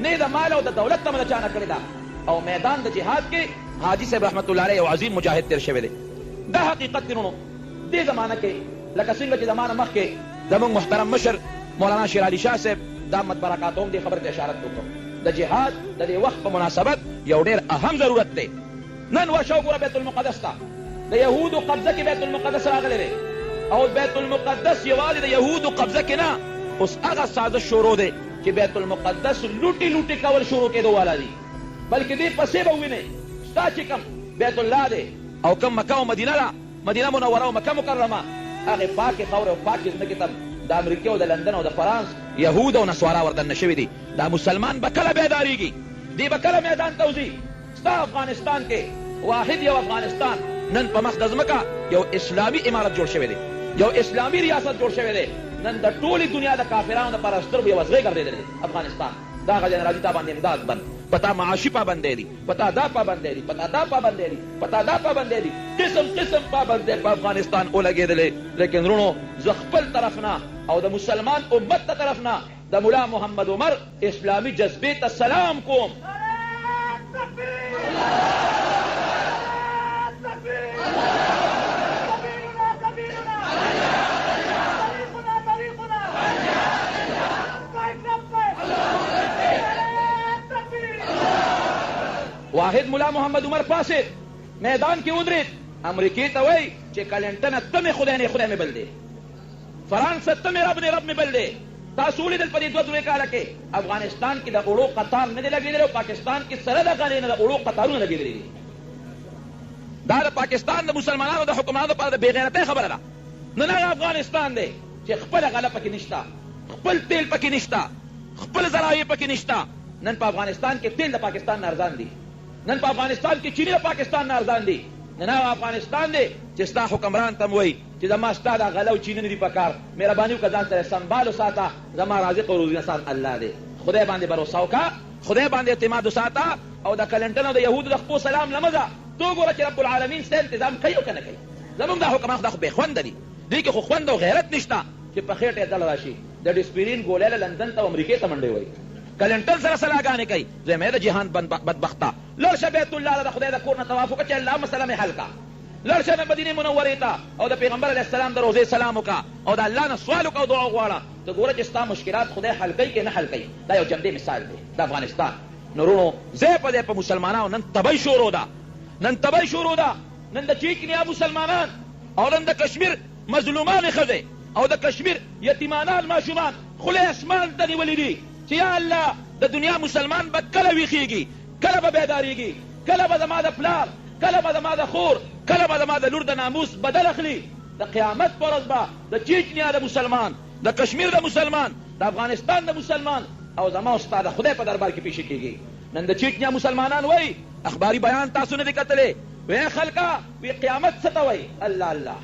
نه د مال او د دولت تمره چا نه کړې ده او میدان د جهاد کې حاجي صاحب رحمت الله علیه یو عظیم مجاهد تېر شوی دی دا حقیقت دی نو دې زمانه کې لکه څنګه چې زمانه مخکې زموږ محترم مشر مولانا شیر علي شاه صاحب دامت برکاتهم دې خبرې ته اشارت وکړو د جهاد د دې وخت په مناسبت یو ډېر اهم ضرورت دی. نن ورشه وګوره بیت المقدس ته د یهودو قبضه کې بیت المقدس راغلی دی او بیت المقدس یوازې د یهودو قبضه کې نه، اوس هغه سازش شروع دی چې بیت المقدس لوټي لوټي کول شروع کېدو والا دي. بلکې دې پسې به ووینئ ستا چې کوم بیت الله دی او کوم مکه او مدینه ده، مدینه منوره او مکه مکرمه، هغې پاکې خاورې او پاکې ځمکې ته د امریکې او د لندن او د فرانس یهود او نصوارا وردننه شوي دي. دا مسلمان به کله بیدارېږي؟ دی به کله میدان ته وځي؟ ستا افغانستان کې واحد یو افغانستان نن په مخ د ځمکه یو اسلامي امارت جوړ شوی دی، یو اسلامي ریاست جوړ شوی دی. نن د ټولې دنیا د کافرانو دپاره سترګو یو ځای ګرځېدلی دی افغانستان. دا هغه جن راځي تا باندې امداد بند، پتا معاشي پابندی دي، پتا دا پابندی دي، پتا دا پابندی دي، پتا دا پابندی دي، قسم قسم پابندی په افغانستان ولګېدلې. لیکن رونو زه خپل طرف نه او د مسلمان امت ته طرف نه د ملا محمد عمر اسلامي جذبې ته سلام کوم. واحد ملا محمد عمر پاسید میدان کې ودرېد، امریکې ته وایي چې کلنټنه ته مې خدای نه خدای مې بل دی، فرانسه ته مې رب دی رب مې بل دی. تاسو ولیدل په دې دوه درې کاله کې افغانستان کې د اوړو قطار نه دی لګېدلی او پاکستان کې سره د غلې نه د اوړو قطارونه لګېدلي دي. دا د پاکستان د مسلمانانو د حکمرانو لپاره د بېغیرتۍ خبره ده. نن هغه افغانستان دی چې خپله غله پکې نشته، خپل تیل پکې نشته، خپل ذرایع پکې نشته. نن په افغانستان کې تیل د پاکستان نه ارزان دي، نن په افغانستان کې چینی د پاکستان نه ارزان دي. نن هغه افغانستان دی چې ستا حکمران ته م وایي چې زما ستا دا غله او چینی نه دي په کار، مهرباني وکړه ځان سره سنبال وساته، زما رازق او روزي نسان الله دی. خدای باندې بروسه وکړه، خدای باندې اعتماد وساته او د کلنټن او د یهودو د خپو سلام له مزه تو ګوره چې رب العالمین ستا انتظام کوي او که نه کوي. زمونږ دا حکمران خو دا خو بې خونده دي، دې کې خو خوند او غیرت نشته چې په خېټه یې دل راشي د ډسپرین ګولۍ له لندن ته او امریکې ته منډې وایي. کلنټن سره سلاګانې کوي. زه د جهان بدبخته لړ شه بیت الله د خدای د کور نه طواف وکړه چې الله مسله مې حل کړه. لړ شه مدینې منورې ته او د پیغمبر علیه السلام د روضې سلام وکړه او د الله نه سوال وکړه او دعا غواړه. ته ګوره چې ستا مشکلات خدای حل کوي که نه حل کوي. دا یو جمدې مثال دی د افغانستان. نورونو ځای په ځای په مسلمانانو نن تبۍ شروع ده، نن تبۍ شروع ده. نن د چیکنیا مسلمانان او نن د کشمیر مظلومان ښځې او د کشمیر یتیمانان ماشومان خولې اسمان ته نیولي دي چې یا الله د دنیا مسلمان به کله ویښېږي، کله به بیدارېږي، کله به زما د پلار، کله به زما د خور، کله به زما د لور د ناموس بدل اخلي. د قیامت په ورځ به د چیچنیا د مسلمان، د کشمیر د مسلمان، د افغانستان د مسلمان او زما او ستا د خدای په دربار کې پیښې کېږي. نن د چیچنیا مسلمانان وایي اخباري بیان تاسو نه دی کتلی، وی خلکه وی قیامت څه ته وایي؟ الله الله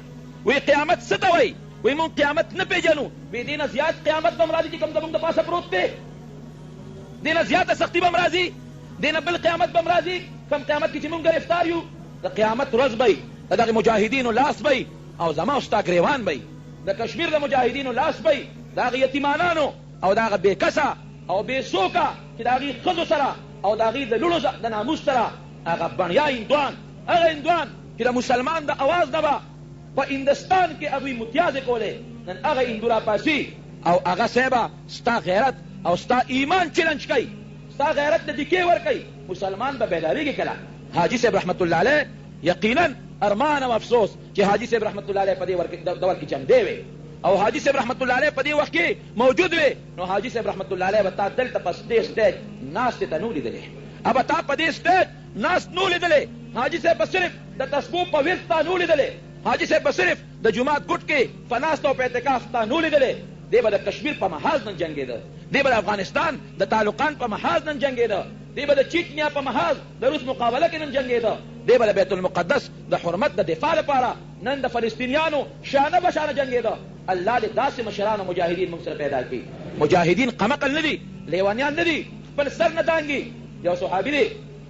وی قیامت څه ته وایي؟ وی مونږ قیامت نه پېژنو. وی دې نه زیات قیامت به م راځي چې کوم زمونږ د پاسه پروت دی، دې نه زیاته سختي به م راځي، دې نه بل قیامت به م راځي کوم قیامت کې چې مونږ ګرفتار یو. د قیامت ورځ به د دغې مجاهدینو لاس به او زما او ستا ګریوان به د کشمیر د مجاهدینو لاس به د هغې یتیمانانو او د هغه بې کسه او بې څوکه چې د هغې ښځو سره او د هغې د لوڼو د ناموس سره هغه بڼیا هندوان، هغه هندوان چې د مسلمان د اواز نه به په هندستان کې هغوی متیازې کولې، نن هغه هندو راپاسي او هغه صاحبه ستا غیرت او ستا ایمان چلنج کوي، ستا غیرت د دیکې ورکوي. مسلمان به بیدارېږي کله. حاجي صاحب رحمت الله علیه یقینا ارمان او افسوس چې حاجي صاحب رحمت الله علیه په دې دور کې جمدی وي او حاجي صاحب رحمت الله علیه په دې وخت کې موجود وي، نو حاجي صاحب رحمت الله علیه به تا دلته په دې سټیج ناستې ته نو لیدلې، به تا په دې سټیج ناست نو لیدلې. حاجي صاحب به صرف د تسبو په ورځ تا نو لیدلې، حاجي صاحب به صرف د جومات ګوټ کې په ناست او په اعتکاف تا نو لیدلې. دی به د کشمیر په محاذ نن جنګېده، دی به د افغانستان د تعلقان په محاذ نن جنګېده، دی به د چیچنیا په محاذ د روس مقابله کې نن جنګېده، دی به د بیت المقدس د حرمت د دفاع لپاره نن د فلسطینیانو شانه بشانه جنګېده. الله دې داسې مشران او مجاهدین موږ سره پیدا کړي. مجاهدین قمقل نه دي، لیوانیان نه دي، خپل سر نه دانګي. یو صحابي دی،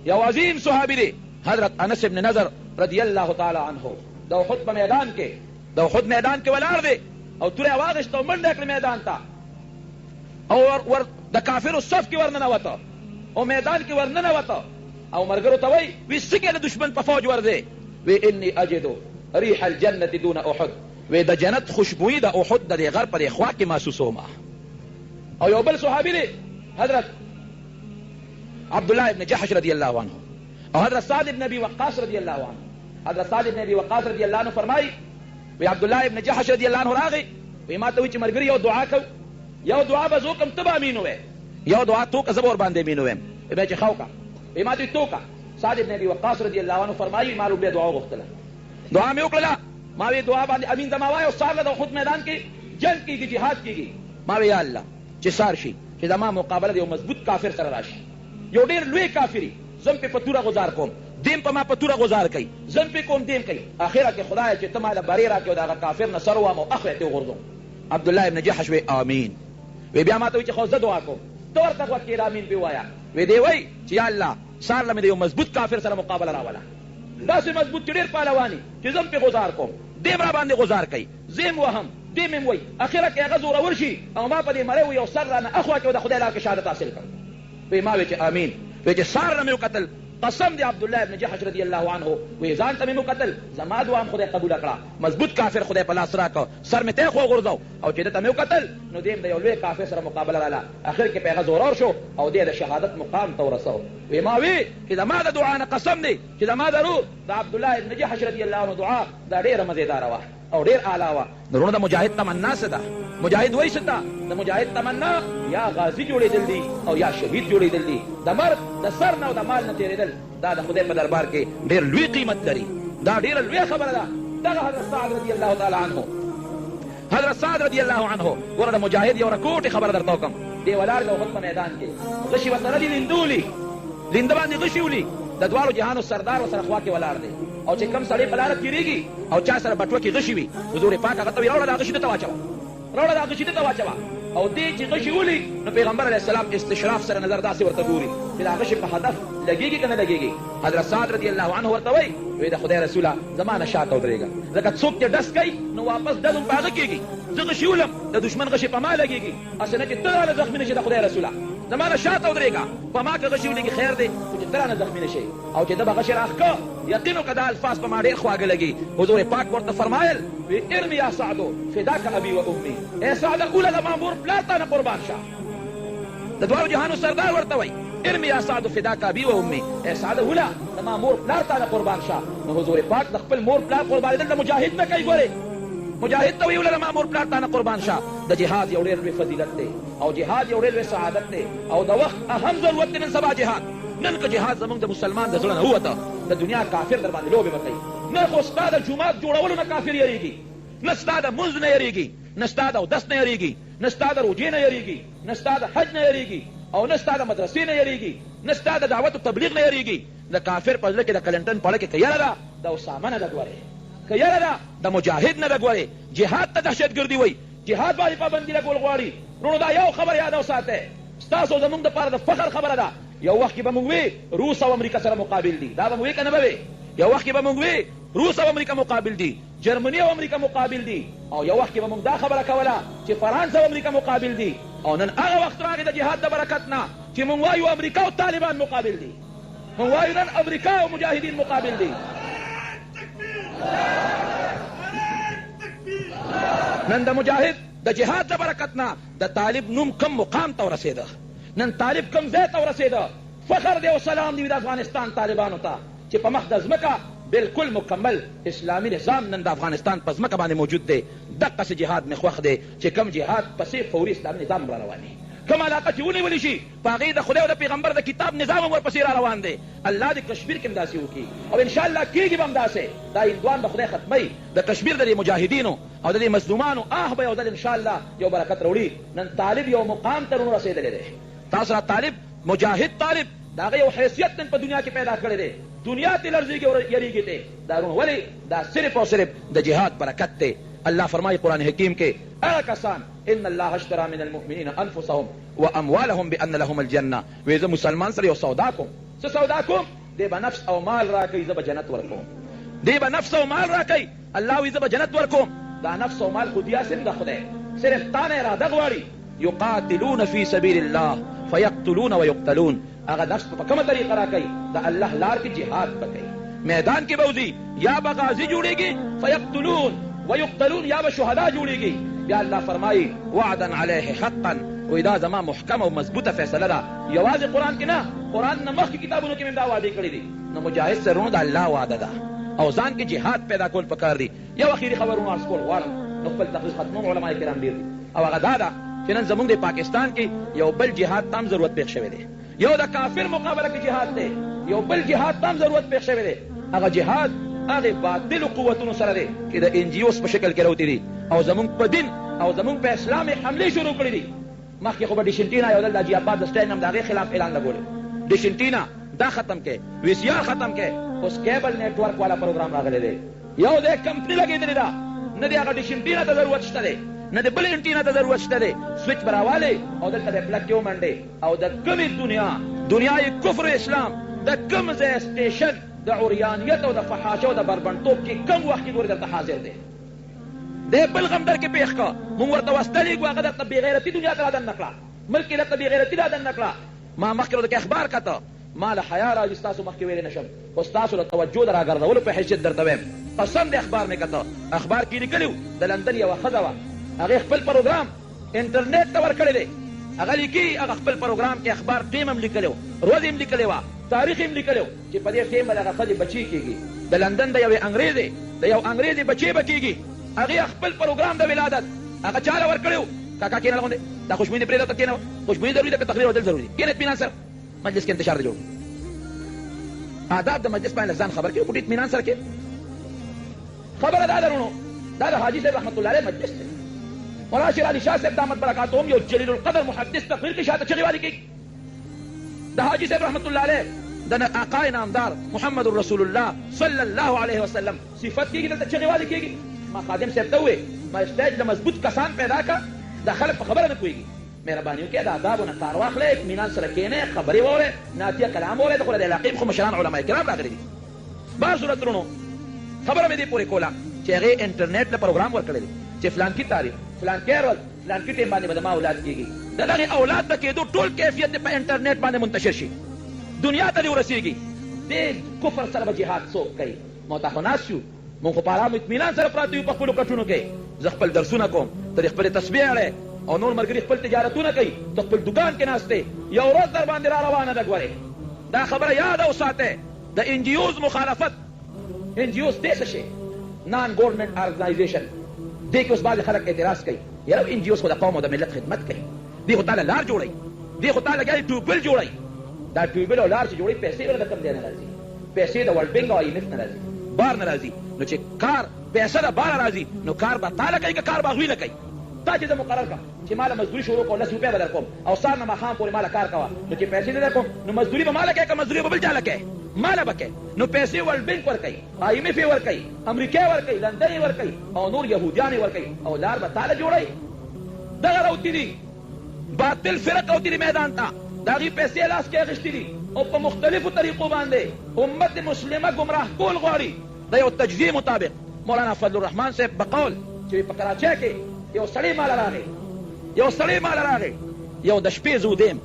یو عظیم صحابي دی، حضرت انس بن نضر رضی الله تعالی عنه د احد په میدان کې د احد میدان کې ولاړ دی او توره واغشته او منډه کړه میدان ته او د کافرو صف کې ورننوته او میدان کې ورننوته او ملګرو ته وایي وی څنګه د دشمن په فوج ورځې؟ وی انی اجدو ریح الجنة دون احد، وی د جنت خوشبویي د احد د دې غر په دې خوا کې محسوسومه. او یو بل صحابي دی حضرت عبداللہ ابن جحش رضی اللہ عنہ اور حضرت سعد ابن ابی وقاص رضی اللہ عنہ. حضرت سعد ابن ابی وقاص رضی اللہ عنہ فرمائی وی عبداللہ ابن جحش رضی اللہ عنہ راغی وی ما ته وی چې مرګري یو دعا کو یو دعا به زو کوم تبا امین وې یو دعا تو که زبور باندې امین وې به چې خاوکا وی ما ته توکا. سعد ابن ابی وقاص رضی اللہ عنہ فرمائی مالو به دعا غوښتله دعا مې وکړه ما وی دعا باندې امین زما وای او سار له خود میدان کې جنگ کیږي jihad کیږي ما وی یا الله چې سار شي چې زما مقابله یو مضبوط کافر سره راشي یو ډیر لوی کافری زم په پتوره گزار کوم دیم په ما پتوره گزار کوي زم په کوم دیم کوي اخره کې خدای چې تماله بری را کې دا کافر نصر و مو اخره ته غردو. عبد الله ابن جحش وی امین وی بیا ما ته چې خو زه دعا کوم تور تک وکړه امین به وایا وی دی وای چې یا الله سار لمه یو مضبوط کافر سره مقابله راولا داسې مضبوط ډیر پهلوانی چې زم په گزار کوم دیم را باندې گزار کوي زم وهم دیم وای اخره کې هغه زور ورشي او ما په دې مړ یو سر رانه اخوا کې د خدای لپاره شهادت حاصل کړ وی ما وی چې امین وی چې سار لمه قتل قسم دی عبد الله ابن جحش رضی الله عنه وی ځان ته مې قتل زما دعا خدای قبول کړه مضبوط کافر خدای په لاس راکو سر مې ته خو غورځاو او چې ته مې قتل نو دیم د یو لوی کافر سره مقابله رااله اخر کې پیغه زورور شو او دې د شهادت مقام ته ورساو. وی ما وی چې زما د دعا نه قسم دی چې زما درو د عبد الله ابن جحش رضی الله عنه دعا دا ډیره مزیدار وه او ډیر اعلی وه. درونه د مجاهد تمنا څه ده مجاهد وایي څه ده د مجاهد تمنا یا غازی جوړېدل دي او یا شهید جوړېدل دي د مرګ د سر نه او د مال نه تېرېدل دا د خدای په دربار کې ډیر لوی قیمت لري دا ډیره لوی خبره ده. دغه حضرت سعد رضی الله تعالی عنه حضرت سعد رضی الله عنه ګوره د مجاهد یو رکوټې خبره درته وکړم دی ولاړ د احد په میدان کې غشي ورسره دي لیندولي لینده باندې غشي ولي د دواړو جهانو سردار ورسره خوا کې ولاړ دی او چې کم سړی په لاره تېرېږي او چا سره بټوه کې غشي وي حضور پاک هغه ته وایي راوړه دا غشي دته واچوه راوړه دا غشي دته واچوه او دې چې غشي ولي نو پیغمبر علیه السلام استشراف سره نظر داسې ورته ګوري چې دا غشي په هدف لګېږي که نه لګېږي. حضرت سعد رضی الله عنه ورته وایي وایي د خدای رسوله زما نه شاته ودرېږه ځکه څوک چې ډس کوي نو واپس ډزم په هغه کېږي زه غشي ولم د دشمن غشي په ما لګېږي هسې نه چې ته رانه زخمي نه شي د خدای رسوله زما نه شاته ودرېږه په ما که غشي ولېږي خیر دی خو چې ته رانه زخمي نه شي او چې ده به غشي راښکه یقین وکړه دا الفاظ په ما ډېر خواږه لګي. حضور پاک ورته فرمایل ارمي یا سعدو فداک ابي و امي ای سعده اوله د ما مور پلار تا نه قربان شه د دواړو جهانو سردار ورته وایي ارمي یا سعدو فداک ابي و امي ای سعده اوله د ما مور پلار تا نه قربان شه. نو حضور پاک د خپل مور پلار قربانېدل د مجاهد نه کوي ګورې مجاهد ته وایي اوله د ما مور پلار تا نه قربان شه. د جهاد یو ډېر لوی فضیلت دی او جهاد یو ډېر لوی سعادت دی او د وخت اهم ضرورت دی نن سبا جهاد نن که جهاد زمونږ د مسلمان د زړه نه ووته د دنیا کافر در باندې لوبې به کوي نه خو ستا د جومات جوړولو نه کافر یریږي نه ستا د مونځ نه یریږي نه ستا د اودس نه یریږي نه ستا د روژې نه یریږي نه ستا د حج نه یریږي او نه ستا د مدرسې نه یریږي نه ستا د دعوت و تبلیغ نه یریږي. د کافر په زړه کې د کلنټن پړه کې که یره ده د اسامه نه ده ګورې که یره ده د مجاهد نه ده ګورې جهاد ته دهشتګردي وایي جهاد باندې پابندي لګول غواړي. وروڼو دا یو خبر یاد وساتئ ستاسو زمونږ دپاره د فخر خبره ده یو وخت کې به موږ وي روس او امریکا سره مقابل دي دا به موږ وي که نه به وي یو وخت کې به موږ وي روس او امریکا مقابل دي جرمني او امریکا مقابل دي او یو وخت کې به موږ دا خبره کوله چې فرانسه او امریکا مقابل دي او نن هغه وخت راغی د جهاد د برکت نه چې موږ وایو امریکا او طالبان مقابل دي موږ وایو نن امریکا او مجاهدین مقابل دي. نن د مجاهد د جهاد د برکت نه د طالب نوم کم مقام ته ورسېده نن طالب کم ځای ته ورسېده فخر دی او سلام دی د افغانستان طالبانو ته چې په مخ د ځمکه بالکل مکمل اسلامي نظام نن د افغانستان په ځمکه باندې موجود دی. دقسې جهاد مې خوښ دی چې کم جهاد پسې فوري اسلامي نظام را روان دی کوم علاقه چې ونیولی شي په هغې د خدای او د پیغمبر د کتاب نظام هم ورپسې را روان دی. الله د کشمیر کې هم داسې وکړي او انشاءالله کېږي به هم داسې دا هندوان به خدای ختموي د کشمیر د دې مجاهدینو او د دې مظلومانو به یو ځل انشاءالله یو برکت راوړي. نن طالب یو مقام ته رونو رسېدلی دی تاسو را طالب مجاهد طالب د هغه یو حیثیت نن په دنیا کې پیدا کړی دی دنیا ته لرزېږي او یریږي دی دا رونو ولې دا صرف او صرف د جهاد برکت دی. الله فرمایي قرآن حکیم کې هغه کسان ان الله اشترى من المؤمنین انفسهم واموالهم بان لهم الجنه وی زه مسلمان سره یو سودا کوم څه سودا کوم دی به نفس او مال راکوي زه به جنت ورکوم دی به نفس او مال راکوي الله وی زه به جنت ورکوم. دا نفس او مال خو دیا صرف د خدای صرف تا نه اراده غواړي یقاتلون فی سبیل الله فیقتلون ویقتلون هغه نفس په کومه طریقه راکوي د الله لار کې جهاد وکوي میدان کې به وځي یا به غازی جوړېږي فیقتلون ویقتلون یا به شهدا جوړېږي. بیا الله فرمایي وعدا علیه حقا وی دا زما محکم او مضبوطه فیصله ده. یوازې قرآن کې نه، قرآن نه مخکې کتابونو کې مې دا وعدې کړي دي. نو مجاهد سرونو د الله وعده ده او ځان کې جهاد پیدا کول پکار دي. یو اخیري خبرونه عرض کول غواړم، نو خپل تقریر ختموم. علما کرام ډېر دي او هغه دا ده چې نن زمونږ د پاکستان کې یو بل جهاد تام ضرورت پېښ شوی دی. یو د کافر مقابله کې جهاد دی، یو بل جهاد تام ضرورت پېښ شوی دی. هغه جهاد هغې باطلو قوتونو سره دی چې د NGOs په شکل کې راوتي دي او زمونږ په دین او زمونږ په اسلام یې حملې شروع کړي دي. مخکې خو به ډیشنټینا یو دل د حاجي عباس د سټاین هم د هغې خلاف اعلان لګولی. ډیشنټینا دا ختم کې، VCR ختم کې، اوس کیبل نیټورک والا پروګرام راغلی دی. یو دی کمپني لګېدلې ده، نه د هغه ډیشنټینا ته ضرورت شته دی، نه د بل انټینا ته ضرورت شته دی. سویچ به راوالی او دلته د پلګ کې ومنډې او د کومې دنیای کفر اسلام د کوم ځای سټیشن د عریانیت او د فحاشۍ او د بربنډتوب کې کم وخت کې ګورې درته حاضر دی. دی بل غم در کې پېښ کړه، مونږ ورته وستلیږو، هغه درته بېغیرتي دنیا ته رادن نه کړه، ملک کې درته بېغیرتي رادن نه کړه. ما مخکې ورته اخبار کته، ما له حیا راځي ستاسو مخکې ویلی نه شم، خو ستاسو د توجه د راګرځولو په حیثیت درته وایم. قسم د اخبار مې کته، اخبار کې لیکلي وو د لندن یوه ښځه وه، هغې خپل پروګرام انټرنیټ ته ورکړی دی. هغه لیکي هغه خپل پروګرام کې اخبار ټیم هم لیکلی و، ورځ هم لیکلی وه، تاریخ هم لیکلی و چې په دې ټیم به د هغه ښځې بچي کېږي. د لندن د یوې انګریزې د یو انګریزې بچی به کېږي. هغې خپل پروګرام د ولادت هغه چا له ورکړی و. کاکا کېنه غوندې دا خوشبويي دې پرېږده، ته کېنه، خوشبويي ضروري ده که تقریر ودل ضروري دي. کېنه اطمینان سره مجلس کې انتشار دی جوړ. آداب د مجلس باندې ځان خبر کړي، پټ اطمینان سره کې خبره دا درونو. دا د حاجي صاحب رحمت الله علیه مجلس دی. مولانا شیر علي شاه صاحب دامت برکاتهم یو جلیل القدر محدث تقریر کې شاته چغې والي کوي. د حاجي صاحب رحمت الله علیه د آقای نامدار محمد رسول الله صلی الله علیه وسلم صفت کېږي، دلته چغې والي کېږي. ما خادم صاحب ته وویې ما اسټیج د مضبوط کسان پیدا کړه، دا خلک په خبره نه پوهېږي. مهرباني وکړئ د آدابو نه کار واخلئ، اطمینان سره کښېنئ، خبرې واورئ، ناتیه کلام واورئ. د خو د علاقې خو مشران علما کرام راغلي دي. بعض صورتونو خبره مې دې پورې کوله چې هغې انټرنیټ له پروګرام ورکړی دی چې فلانکي تاریخ فلانکي ورځ فلانکي ټیم باندې به زما اولاد کېږي. د دغې اولاد د کېدو ټول کیفیت دې په انټرنیټ باندې منتشر شي، دنیا ته دې ورسېږي. دې کفر سره به جهاد څوک کوي؟ موږ ته خو ناست یو، مونږ خو په ارام اطمینان سره پراته یو په خپلو کټونو کې. زه خپل درسونه کوم، ته دې خپلې تسبیح اړې او نور ملګري خپل تجارتونه کوي، ته خپل دکان کې ناست دی. یو ورځ در باندې را روانه ده. ګورې دا خبره یاده وساتئ، د NGOs مخالفت. NGOs دې څه شی نان ګورنمنټ ارګنایزیشن، دې کې اوس بعضې خلک اعتراض کوي یاره NGOs خو د قوم او د ملت خدمت کوي، دې خو تا له لار جوړوي، دې خو تا لګیا دي ټیوبویل جوړوي. دا ټیوبویل او لار چې جوړوي پیسې ورته کم دی نه راځي، پیسې د ورلډ بینک او IMF نه راځي، بار نه راځي. نو چې کار پیسه د باره راځي نو کار به تا لګوي که کار به هغوی لګوي. تا چې زه مقرر کړم چې ما له مزدوري شروع کړو 10 روپۍ به در کوم او سهار نه ماښام پورې ما له کار کوه، نو چې پیسې نه در کوم نو مزدوري به ما له کوې که مزدوري به بل چا له کوې؟ ما له به کوې. نو پیسې ورلډ بینک ورکوي، IMF یې ورکوي، امریکا یې ورکوي، لندن یې ورکوي او نور یهودیان یې ورکوي او لار به تا له جوړوي. دغه راوتي دي باطل فرق راوتي دي میدان ته، د هغې پیسې لاس کې اخیستي دي او په مختلفو طریقو باندې امت مسلمه ګمراه کول غواړي. د یو تجزیې مطابق مولانا فضل الرحمن صاحب بقول چې په کراچۍ کې یو سړی ماله راغی، یو د شپې زودیم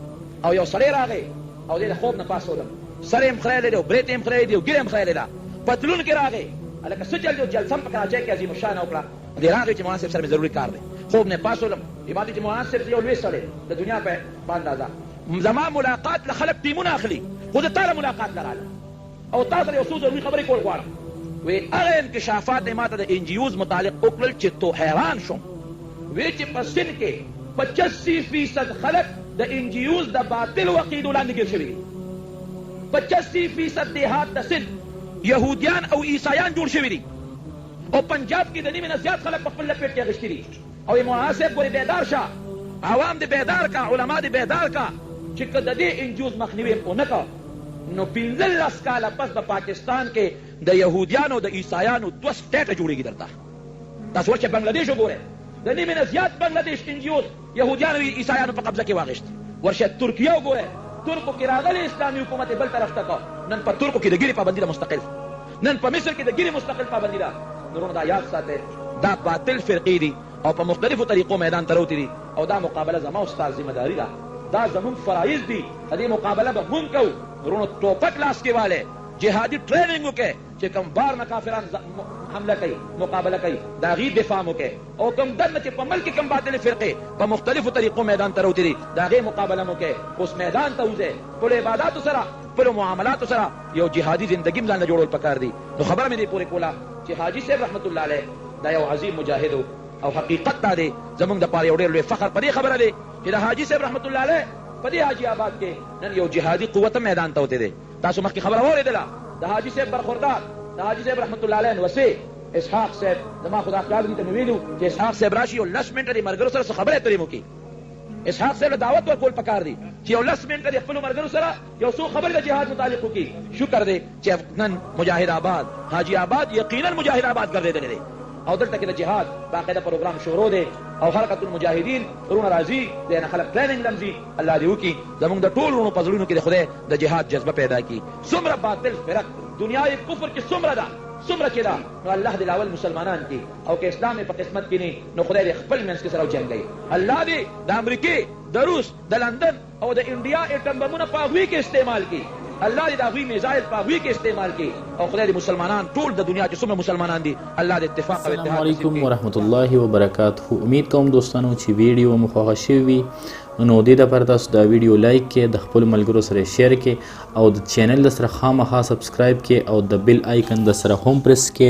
او یو سړی راغی او دې د خوب نه پاڅولم، سر یې هم خریلی دی او برېت یې هم خریلی دی او ګیره هم خریلی ده، پتلون کې راغی. هلکه څه چل دی؟ جلسه هم په کراچۍ کې عظیم الشانه وکړه. دې راغی چې مولانا صاحب سره مې ضروري کار دی، خوب نه پاڅولم. یې چې مولانا صاحب یو لوی سړی د دنیا په اندازه، زما ملاقات له خلک ټیمونه اخلي، خو زه تا له ملاقات له راغلم او تا سره یو څو ضروري خبرې کول غواړم. وی هغه انکشافات یې ما ته د NGOs متعلق وکړل چې تو حیران شوم. وی چې په سند کې 85% خلک د NGOs د باطلو عقیدو لاندې ګیر شوي دي. 85% دیهات د سند یهودیان او عیسایان جوړ شوي دي او پنجاب کې د نیمې نه زیات خلک په خپل لپیټ کې اخیستي دي. او مولانا صاحب ګورې بیدار شه، عوام دې بیدار کا، علما دې بیدار کا چې که د دې NGOs مخنیوی ونه که نو 15 کاله پس په پاکستان کې د یهودیانو او د عیسایانو 2 سټیټه جوړېږي درته. تاسو ورشه بنګلادیش وګورئ، د نیمې نه زیات بنګلادیش NGOs یهودیانو او عیسایانو په قبضه کې واخیست. ورشه ترکیه وګورئ، ترکو کې راغلی اسلامي حکومت بل طرف ته که، نن په ترکو کې د ګیرې پابندي ده مستقل، نن په مصر کې د ګیرې مستقل پابندي ده. نورونه دا یاد ساتئ، دا باطل فرقې دي او په مختلفو طریقو میدان ته راوتي دي او دا مقابله زما او ستا ذمه داري ده، دا زمونږ فرایض دي. د دې مقابله به مونږ کوو. نورونو ټوپک لاس کې والے جهادي ټریننګ وکړي چې کوم بار نه کافران حمله کوي مقابله کوي د هغې دفاع مو کوي او کوم دننه چې په ملک کې کوم باطلې فرقې په مختلفو طریقو میدان ته راوتې دي د هغې مقابله مو کوي اوس میدان ته وځئ خپلو عباداتو سره خپلو معاملاتو سره یو جهادي زندګي هم ځان له جوړول پکار دي نو خبره مې دې پورې کوله چې حاجي صاحب رحمت الله علیه دا یو عظیم مجاهد او حقیقت دا دی زمونږ دپاره یو ډېر لوی فخر په دې خبره دی چې د حاجي صاحب رحمت الله علیه په دې حاجي آباد کې نن یو جهادي قوت هم میدان ته وتې دی تاسو مخکې خبره واورېدله د حاجي صاحب برخوردار د حاجي صاحب رحمت الله علیه نوسې اسحاق صاحب زما خدا خیال دي ته مې ویلو چې اسحاق صاحب راشي یو 10 منټه د ملګرو سره څه خبرې اترې مو کړي اسحاق صاحب له دعوت ورکول پکار دي چې یو 10 منټه د خپلو ملګرو سره یو څو خبرې د جهاد متعلق وکړي شکر دی چې نن مجاهد آباد حاجي آباد یقینا مجاهد آباد ګرځېدلی دی او دلته کې د جهاد باقاعده پروګرام شروع دی او حرکت المجاهدین ورونه راځي د نه خلک ټریننګ لمزي الله دې وکړي زموږ د ټولو ورونو په زړونو کې د خدای د جهاد جذبه پیدا کړي څومره باطل فرق دنیای کفر کې څومره ده څومره چې ده نو الله دې لاول مسلمانان کې او که اسلام یې په قسمت کې نه نو خدای دې خپل منځ کې سره وجنګوي الله دې د امریکې د روس د لندن او د انډیا ایټم بمونه په هغوی کې استعمال کړي الله دې د هغوی میزایل په هغوی کې استعمال کړي او خدای دې مسلمانان ټول د دنیا چې څومره مسلمانان دي الله دې اتفاق او اتحاد السلام علیکم ورحمۃ اللہ وبرکاتہ امید کوم دوستانو چې ویډیو مو خوښه شوې وي نو دې دپاره تاسو دا ویډیو لایک کړئ د خپلو ملګرو سره شیر کړئ او د چینل د سره خامخا سبسکرایب کړئ او د بیل آیکن د سره هم پرس کړئ